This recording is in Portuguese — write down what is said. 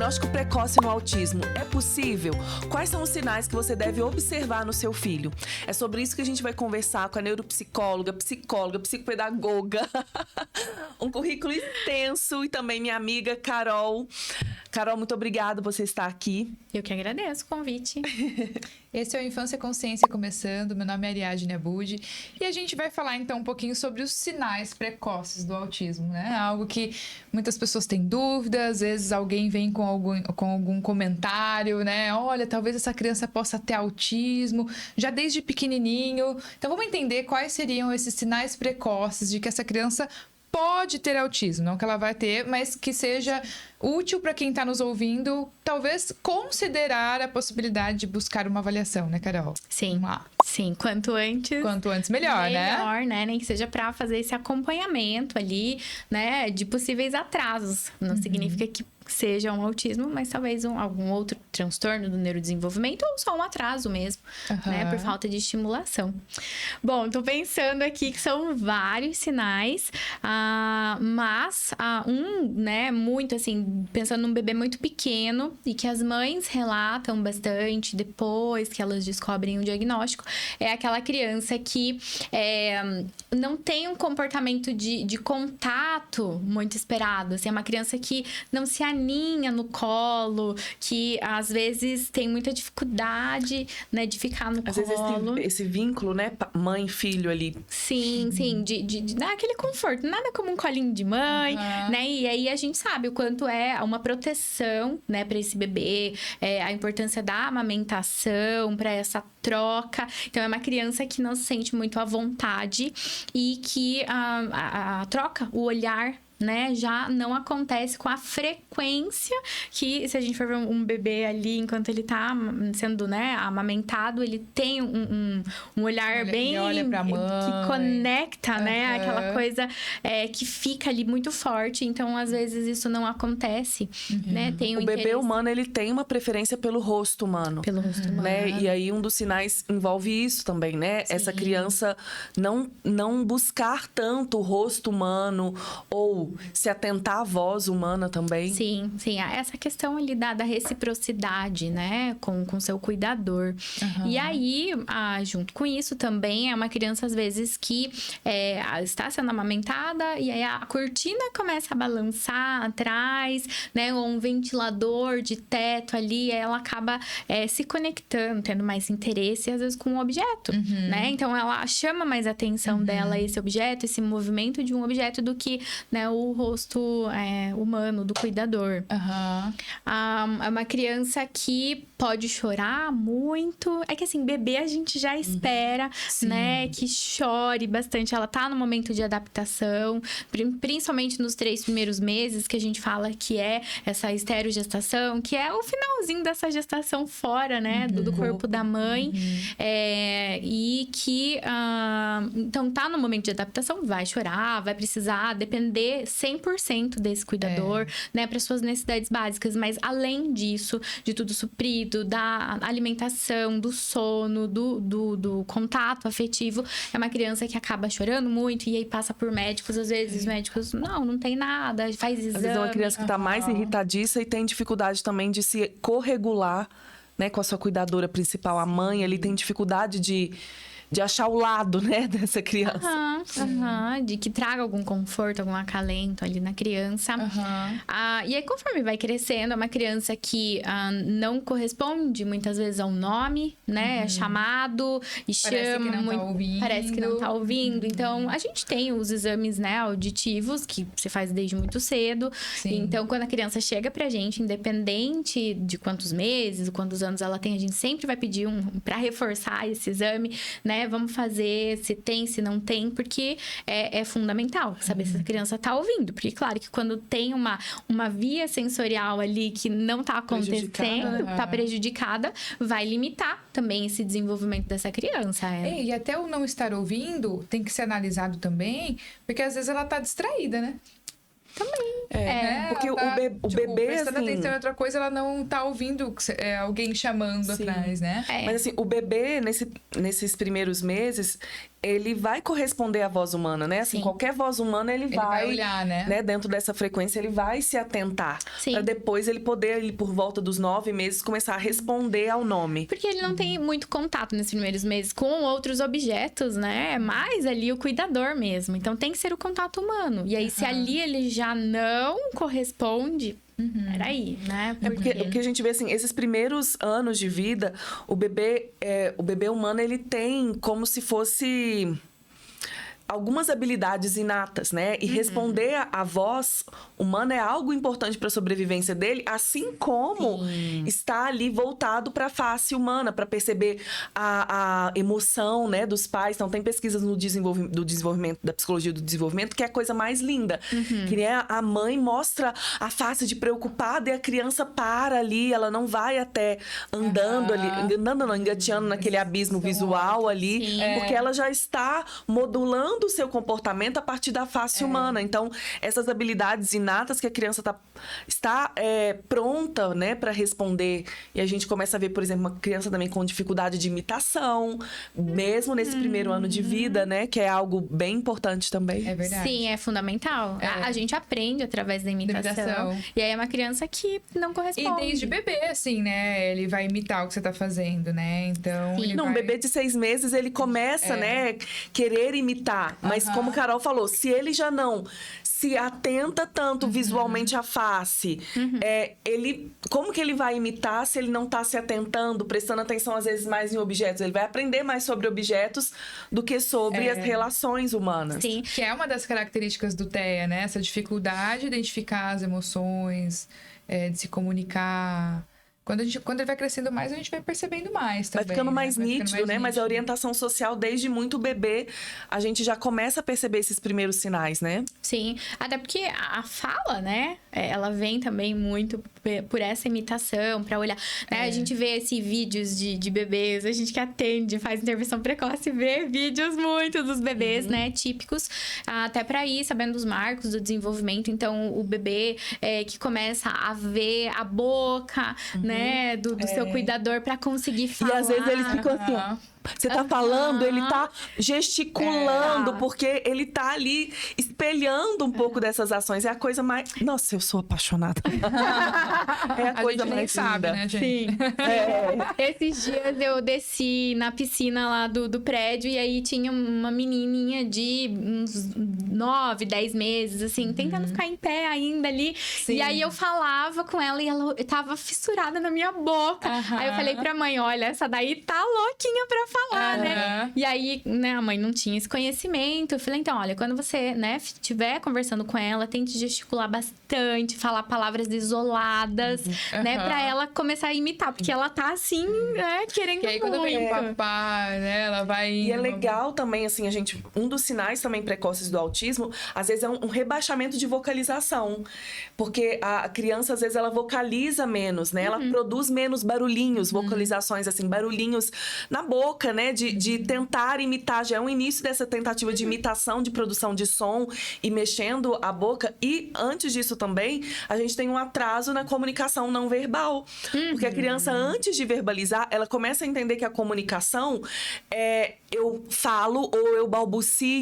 diagnóstico precoce no autismo é possível? Quais são os sinais que você deve observar no seu filho? É sobre isso que a gente vai conversar com a neuropsicóloga, psicóloga, psicopedagoga. Um currículo extenso e também minha amiga Carol. Carol, muito obrigada por você estar aqui. Eu que agradeço o convite. Esse é o Infância e Consciência começando. Meu nome é Ariadne Abud e a gente vai falar então um pouquinho sobre os sinais precoces do autismo, né? Algo que muitas pessoas têm dúvidas, às vezes alguém vem com algum comentário, né? Olha, talvez essa criança possa ter autismo já desde pequenininho. Então vamos entender quais seriam esses sinais precoces de que essa criança pode ter autismo, não que ela vai ter, mas que seja útil para quem está nos ouvindo, talvez considerar a possibilidade de buscar uma avaliação, né, Carol? Sim, sim, quanto antes melhor, né? Melhor, né? Nem que seja para fazer esse acompanhamento ali, né, de possíveis atrasos. Não significa que seja um autismo, mas talvez algum outro transtorno do neurodesenvolvimento ou só um atraso mesmo, né? Por falta de estimulação. Bom, tô pensando aqui que são vários sinais, mas né, muito assim, pensando num bebê muito pequeno e que as mães relatam bastante depois que elas descobrem o diagnóstico, é aquela criança que não tem um comportamento de contato muito esperado, assim, é uma criança que não se aninha no colo, que às vezes tem muita dificuldade, né, de ficar no colo. Às vezes esse vínculo, né, mãe e filho ali. Sim, de dar aquele conforto, nada como um colinho de mãe, né, e aí a gente sabe o quanto é uma proteção, né, para esse bebê, a importância da amamentação, para essa troca. Então, é uma criança que não se sente muito à vontade e que a troca, o olhar, né, já não acontece com a frequência que, se a gente for ver um bebê ali, enquanto ele tá sendo, né, amamentado, ele tem um olhar bem... olha pra mãe. Que conecta, né, aquela coisa que fica ali muito forte. Então, às vezes, isso não acontece, né? Tem o bebê humano, ele tem uma preferência pelo rosto humano. Pelo rosto humano. Né? E aí, um dos sinais envolve isso também, né? Sim. Essa criança não buscar tanto o rosto humano ou se atentar à voz humana também. Sim. Essa questão ali da reciprocidade, né? Com seu cuidador. E aí, junto com isso também, é uma criança, às vezes, que está sendo amamentada e aí a cortina começa a balançar atrás, né? Ou um ventilador de teto ali, ela acaba se conectando, tendo mais interesse, às vezes, com o objeto, né? Então, ela chama mais a atenção dela esse objeto, esse movimento de um objeto do que, né, o rosto humano do cuidador. É uma criança que pode chorar muito. É que assim, bebê a gente já espera, né, que chore bastante. Ela tá no momento de adaptação, principalmente nos 3 primeiros meses, que a gente fala que é essa esterogestação, que é o finalzinho dessa gestação fora, né, do corpo da mãe. E que, então, tá no momento de adaptação, vai chorar, vai precisar depender 100% desse cuidador, né, para suas necessidades básicas. Mas, além disso, de tudo suprido, da alimentação, do sono, do contato afetivo, é uma criança que acaba chorando muito e aí passa por médicos. Às vezes, os médicos, não tem nada, faz exame. Às vezes é uma criança que tá mais irritadiça e tem dificuldade também de se corregular, né, com a sua cuidadora principal, a mãe. Ele tem dificuldade de achar o lado, né, dessa criança. De que traga algum conforto, algum acalento ali na criança. E aí, conforme vai crescendo, é uma criança que não corresponde muitas vezes ao nome, né? É chamado e chama muito. Parece que não tá ouvindo. Então, a gente tem os exames, né, auditivos, que se faz desde muito cedo. Então, quando a criança chega pra gente, independente de quantos meses, quantos anos ela tem, a gente sempre vai pedir pra reforçar esse exame, né? Vamos fazer, se tem, se não tem, porque é fundamental saber se a criança tá ouvindo. Porque, claro, que quando tem uma via sensorial ali que não tá acontecendo, tá prejudicada, vai limitar também esse desenvolvimento dessa criança. E até o não estar ouvindo tem que ser analisado também, porque às vezes ela tá distraída, né? Também. Porque o bebê, prestando assim... atenção em outra coisa, ela não tá ouvindo alguém chamando atrás, né? Mas assim, o bebê, nesses primeiros meses, ele vai corresponder à voz humana, né? Assim, Sim. qualquer voz humana, ele vai olhar, né? Dentro dessa frequência, ele vai se atentar. Sim. Pra depois ele poder, por volta dos 9 meses, começar a responder ao nome. Porque ele não tem muito contato nesses primeiros meses com outros objetos, né? É mais ali o cuidador mesmo. Então tem que ser o contato humano. E aí, se ali ele já não corresponde, peraí, né? Porque o que a gente vê, assim, esses primeiros anos de vida, o bebê humano, ele tem como se fosse algumas habilidades inatas, né? E responder à voz humana é algo importante para a sobrevivência dele, assim como está ali voltado para a face humana, para perceber a emoção, né, dos pais. Então, tem pesquisas do desenvolvimento, da psicologia do desenvolvimento, que é a coisa mais linda. Que nem a mãe mostra a face de preocupada e a criança para ali, ela não vai até andando ali, engateando naquele abismo visual ali, porque ela já está modulando o seu comportamento a partir da face humana. Então, essas habilidades inatas que a criança está pronta, né, para responder. E a gente começa a ver, por exemplo, uma criança também com dificuldade de imitação, mesmo nesse primeiro ano de vida, né, que é algo bem importante também. É verdade. Sim, é fundamental. A gente aprende através da imitação. E aí é uma criança que não corresponde. E desde bebê, assim, né? Ele vai imitar o que você tá fazendo, né? Então. Sim. Um bebê de 6 meses, ele começa, né, querer imitar. Mas como a Carol falou, se ele já não se atenta tanto visualmente à face, como que ele vai imitar se ele não está se atentando, prestando atenção às vezes mais em objetos? Ele vai aprender mais sobre objetos do que sobre as relações humanas. Sim. Que é uma das características do TEA, né? Essa dificuldade de identificar as emoções, de se comunicar. Quando ele vai crescendo mais, a gente vai percebendo mais também. Vai ficando mais Vai nítido, ficando mais né? Mas a nítido. orientação social, desde muito bebê, a gente já começa a perceber esses primeiros sinais, né? Sim, até porque a fala, né, ela vem também muito por essa imitação, pra olhar, né, a gente vê esses vídeos de bebês, a gente que atende, faz intervenção precoce, vê vídeos muito dos bebês, né, típicos, até pra ir sabendo dos marcos do desenvolvimento. Então, o bebê que começa a ver a boca, né, do seu cuidador pra conseguir falar. E às vezes eles ficam assim, ó. Você tá falando, ele tá gesticulando, porque ele tá ali espelhando um pouco dessas ações. É a coisa mais... Nossa, eu sou apaixonada. É a coisa gente nem mais sabe, linda. né, gente? Sim. Esses dias eu desci na piscina lá do prédio e aí tinha uma menininha de uns 9, 10 meses, assim, tentando ficar em pé ainda ali. Sim. E aí eu falava com ela e ela tava fissurada na minha boca. Aí eu falei pra mãe, olha, essa daí tá louquinha pra falar, né? E aí, né, a mãe não tinha esse conhecimento. Eu falei, então, olha, quando você, né, estiver conversando com ela, tente gesticular bastante, falar palavras isoladas, né, pra ela começar a imitar, porque ela tá assim, né, querendo Que aí quando vem o muito. papai, né, ela vai E é indo. legal também, assim, um dos sinais também precoces do autismo, às vezes é um rebaixamento de vocalização. Porque a criança, às vezes, ela vocaliza menos, né? Ela produz menos barulhinhos, vocalizações, assim, barulhinhos na boca, né? De tentar imitar. Já é um início dessa tentativa de imitação, de produção de som e mexendo a boca. E antes disso também, a gente tem um atraso na comunicação não verbal. Porque a criança, antes de verbalizar, ela começa a entender que a comunicação é eu falo ou eu balbucio